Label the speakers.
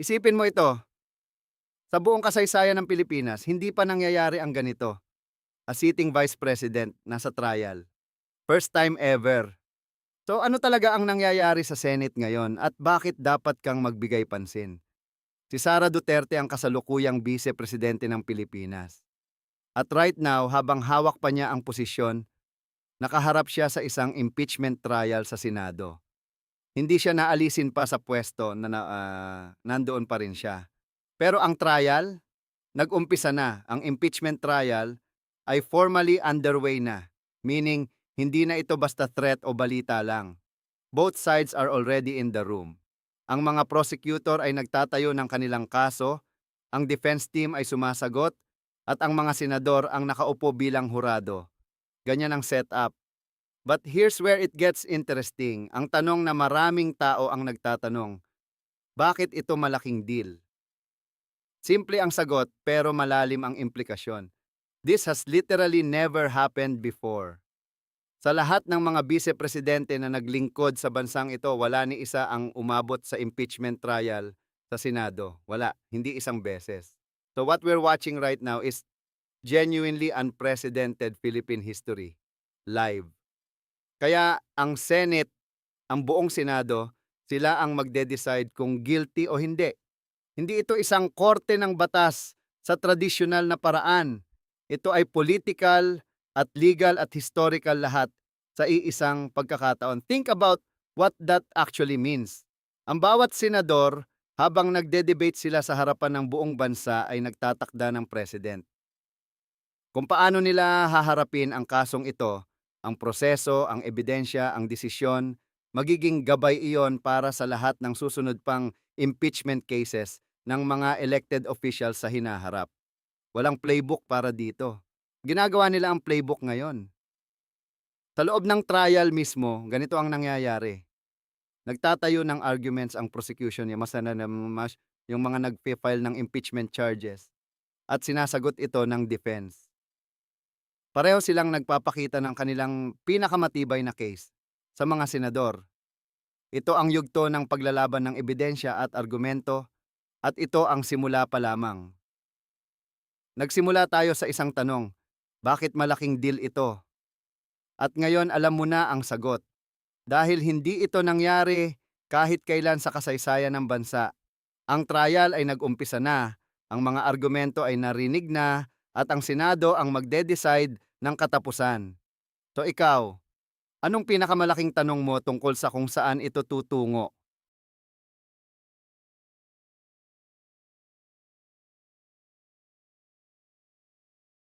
Speaker 1: Isipin mo ito, sa buong kasaysayan ng Pilipinas, hindi pa nangyayari ang ganito. A sitting vice president nasa trial. First time ever. So ano talaga ang nangyayari sa Senate ngayon at bakit dapat kang magbigay pansin? Si Sara Duterte ang kasalukuyang vice-presidente ng Pilipinas. At right now, habang hawak pa niya ang posisyon, nakaharap siya sa isang impeachment trial sa Senado. Hindi siya naalisin pa sa pwesto nandoon pa rin siya. Pero ang trial, nag-umpisa na. Ang impeachment trial ay formally underway na. Meaning, hindi na ito basta threat o balita lang. Both sides are already in the room. Ang mga prosecutor ay nagtatayo ng kanilang kaso, ang defense team ay sumasagot, at ang mga senador ang nakaupo bilang hurado. Ganyan ang setup. But here's where it gets interesting. Ang tanong na maraming tao ang nagtatanong, bakit ito malaking deal? Simple ang sagot pero malalim ang implikasyon. This has literally never happened before. Sa lahat ng mga vice-presidente na naglingkod sa bansang ito, wala ni isa ang umabot sa impeachment trial sa Senado. Wala, hindi isang beses. So what we're watching right now is genuinely unprecedented Philippine history, live. Kaya ang Senate, ang buong Senado, sila ang magde-decide kung guilty o hindi. Hindi ito isang korte ng batas sa tradisyonal na paraan. Ito ay political at legal at historical lahat sa iisang pagkakataon. Think about what that actually means. Ang bawat senador, habang nagde-debate sila sa harapan ng buong bansa ay nagtatakda ng president. Kung paano nila haharapin ang kasong ito, ang proseso, ang ebidensya, ang desisyon, magiging gabay iyon para sa lahat ng susunod pang impeachment cases ng mga elected officials sa hinaharap. Walang playbook para dito. Ginagawa nila ang playbook ngayon. Sa loob ng trial mismo, ganito ang nangyayari. Nagtatayo ng arguments ang prosecution, yung mga nag-file ng impeachment charges, at sinasagot ito ng defense. Pareho silang nagpapakita ng kanilang pinakamatibay na case sa mga senador. Ito ang yugto ng paglalaban ng ebidensya at argumento, at ito ang simula pa lamang. Nagsimula tayo sa isang tanong, bakit malaking deal ito? At ngayon alam mo na ang sagot. Dahil hindi ito nangyari kahit kailan sa kasaysayan ng bansa. Ang trial ay nag-umpisa na, ang mga argumento ay narinig na, at ang Senado ang magde-decide ng katapusan. So ikaw, anong pinakamalaking tanong mo tungkol sa kung saan ito tutungo?